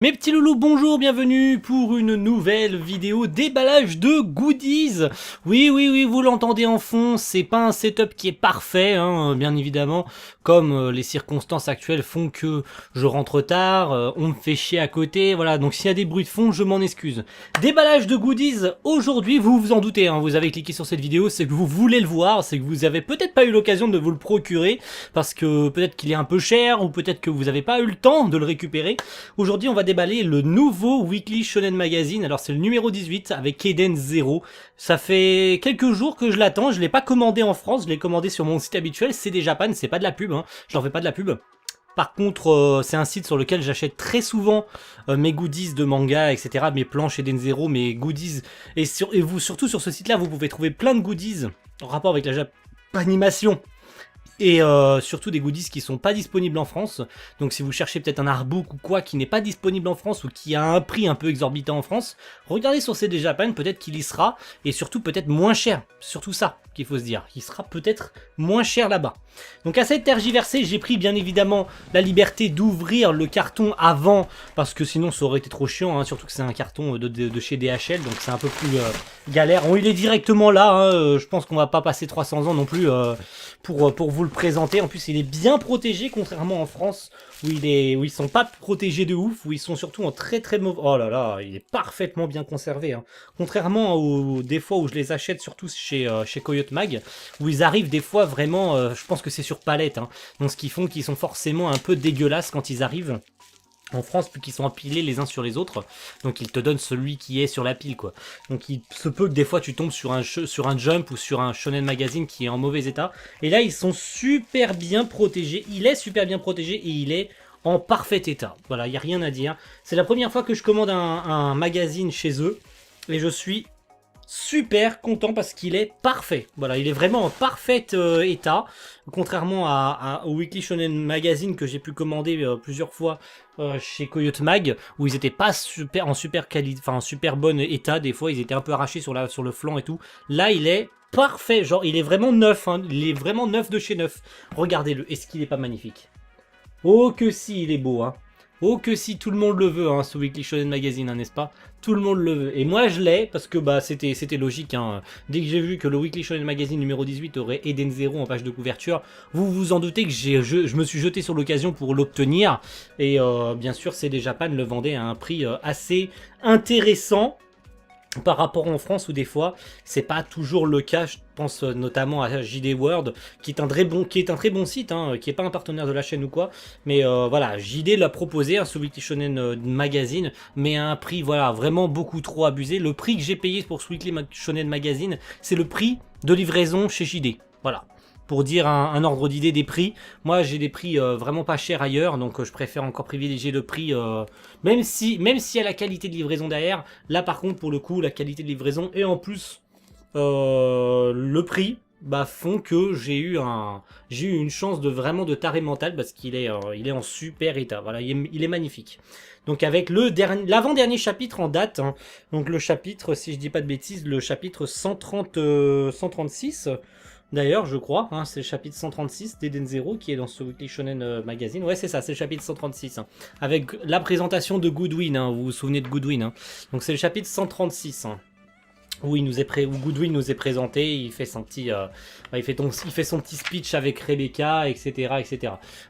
Mes petits loulous, bonjour, bienvenue pour une nouvelle vidéo déballage de goodies. Oui, vous l'entendez en fond, c'est pas un setup qui est parfait, hein, bien évidemment, comme les circonstances actuelles font que je rentre tard, on me fait chier à côté, voilà, donc s'il y a des bruits de fond, je m'en excuse. Déballage de goodies, aujourd'hui, vous vous en doutez, hein, vous avez cliqué sur cette vidéo, c'est que vous voulez le voir, c'est que vous avez peut-être pas eu l'occasion de vous le procurer, parce que peut-être qu'il est un peu cher, ou peut-être que vous n'avez pas eu le temps de le récupérer. Aujourd'hui, on va déballer le nouveau Weekly Shonen Magazine. Alors c'est le numéro 18 avec Eden Zero. Ça fait quelques jours que je l'attends. Je l'ai pas commandé en France, je l'ai commandé sur mon site habituel. CD Japan, c'est pas de la pub, hein. Je leur fais pas de la pub. Par contre, c'est un site sur lequel j'achète très souvent mes goodies de manga, etc. Mes planches Eden Zero, mes goodies. Et vous, surtout sur ce site-là, vous pouvez trouver plein de goodies en rapport avec la Japanimation. Et surtout des goodies qui sont pas disponibles en France. Donc si vous cherchez peut-être un artbook ou quoi qui n'est pas disponible en France ou qui a un prix un peu exorbitant en France, regardez sur CD Japan, peut-être qu'il y sera, et surtout peut-être moins cher. Surtout ça qu'il faut se dire, il sera peut-être moins cher là-bas. Donc à cette tergiversée, j'ai pris bien évidemment la liberté d'ouvrir le carton avant, parce que sinon ça aurait été trop chiant, hein, surtout que c'est un carton de chez DHL, donc c'est un peu plus galère. Bon, il est directement là, hein, je pense qu'on va pas passer 300 ans non plus pour vous le présenter. En plus il est bien protégé, contrairement en France où ils sont pas protégés de ouf, où ils sont surtout en très mauvais. Oh là là, il est parfaitement bien conservé, hein. Contrairement aux des fois où je les achète surtout chez Coyote Mag, où ils arrivent des fois vraiment, je pense que c'est sur palette, hein. Donc ce qu'ils font, qu'ils sont forcément un peu dégueulasses quand ils arrivent en France, plus qu'ils sont empilés les uns sur les autres, donc ils te donnent celui qui est sur la pile, quoi. Donc il se peut que des fois tu tombes sur un Jump ou sur un Shonen Magazine qui est en mauvais état, et là ils sont super bien protégés, il est super bien protégé et il est en parfait état. Voilà, il n'y a rien à dire. C'est la première fois que je commande un magazine chez eux, et je suis super content parce qu'il est parfait. Voilà, il est vraiment en parfait état, contrairement au Weekly Shonen Magazine que j'ai pu commander plusieurs fois chez Coyote Mag, où ils étaient pas en super qualité, enfin en super bon état. Des fois, ils étaient un peu arrachés sur le flanc et tout. Là, il est parfait, genre il est vraiment neuf, hein. Il est vraiment neuf de chez neuf. Regardez-le, est-ce qu'il est pas magnifique? Oh que si, il est beau, hein. Oh que si, tout le monde le veut, hein, ce Weekly Shonen Magazine, hein, n'est-ce pas? Tout le monde le veut. Et moi je l'ai, parce que bah c'était logique, hein. Dès que j'ai vu que le Weekly Shonen Magazine numéro 18 aurait Eden Zero en page de couverture, vous vous en doutez que je me suis jeté sur l'occasion pour l'obtenir. Et bien sûr, CD Japan le vendait à un prix assez intéressant par rapport en France, où des fois c'est pas toujours le cas. Je pense notamment à JD World, qui est un très bon site, hein, qui est pas un partenaire de la chaîne ou quoi, mais voilà, JD l'a proposé, hein, ce Weekly Shonen Magazine, mais à un prix voilà vraiment beaucoup trop abusé. Le prix que j'ai payé pour ce Weekly Shonen Magazine, c'est le prix de livraison chez JD. Voilà, pour dire un ordre d'idée des prix. Moi j'ai des prix vraiment pas chers ailleurs, donc je préfère encore privilégier le prix, même s'il y a la qualité de livraison derrière. Là par contre, pour le coup, la qualité de livraison et en plus le prix bah, font que j'ai eu une chance de vraiment de taré mental, parce qu'il est, il est en super état. Voilà, il est magnifique. Donc avec l'avant-dernier chapitre en date, hein, donc le chapitre, si je dis pas de bêtises, le chapitre 136. D'ailleurs, je crois, hein, c'est le chapitre 136 d'Eden Zero qui est dans ce Weekly Shonen Magazine. Ouais, c'est ça, c'est le chapitre 136. Hein, avec la présentation de Goodwin, hein, vous vous souvenez de Goodwin. Hein. Donc c'est le chapitre 136. Hein, où Goodwin nous est présenté, il fait son petit, il fait son petit speech avec Rebecca, etc.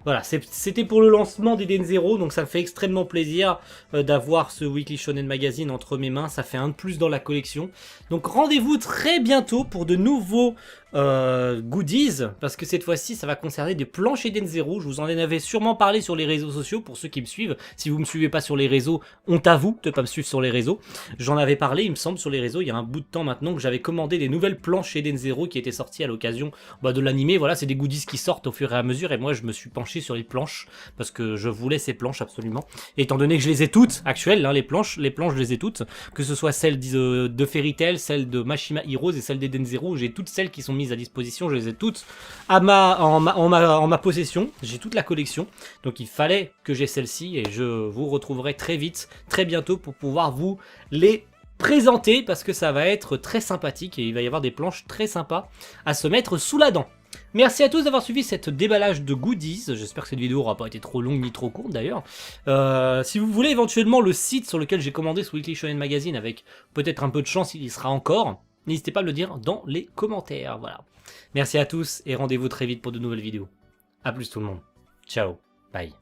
Voilà, c'était pour le lancement d'Eden Zero, donc ça me fait extrêmement plaisir d'avoir ce Weekly Shonen Magazine entre mes mains. Ça fait un de plus dans la collection. Donc rendez-vous très bientôt pour de nouveaux goodies, parce que cette fois-ci ça va concerner des planches Eden Zero. Je vous en avais sûrement parlé sur les réseaux sociaux pour ceux qui me suivent. Si vous me suivez pas sur les réseaux, honte à vous de pas me suivre sur les réseaux. J'en avais parlé, il me semble, sur les réseaux il y a un bout de temps maintenant, que j'avais commandé des nouvelles planches Eden Zero qui étaient sorties à l'occasion de l'animé. Voilà, c'est des goodies qui sortent au fur et à mesure, et moi je me suis penché sur les planches parce que je voulais ces planches absolument. Et étant donné que je les ai toutes actuelles, hein, les planches je les ai toutes, que ce soit celles de Fairy Tail, celles de Mashima Heroes et celles d'Eden Zero. J'ai toutes celles qui sont mises à disposition, je les ai toutes en ma possession. J'ai toute la collection, donc il fallait que j'ai celle-ci, et je vous retrouverai très vite, très bientôt, pour pouvoir vous les présenter, parce que ça va être très sympathique et il va y avoir des planches très sympas à se mettre sous la dent. Merci à tous d'avoir suivi cette déballage de goodies. J'espère que cette vidéo n'aura pas été trop longue ni trop courte d'ailleurs. Si vous voulez éventuellement le site sur lequel j'ai commandé ce Weekly Shonen Magazine, avec peut-être un peu de chance il y sera encore, n'hésitez pas à me le dire dans les commentaires. Voilà. Merci à tous et rendez-vous très vite pour de nouvelles vidéos. A plus tout le monde. Ciao. Bye.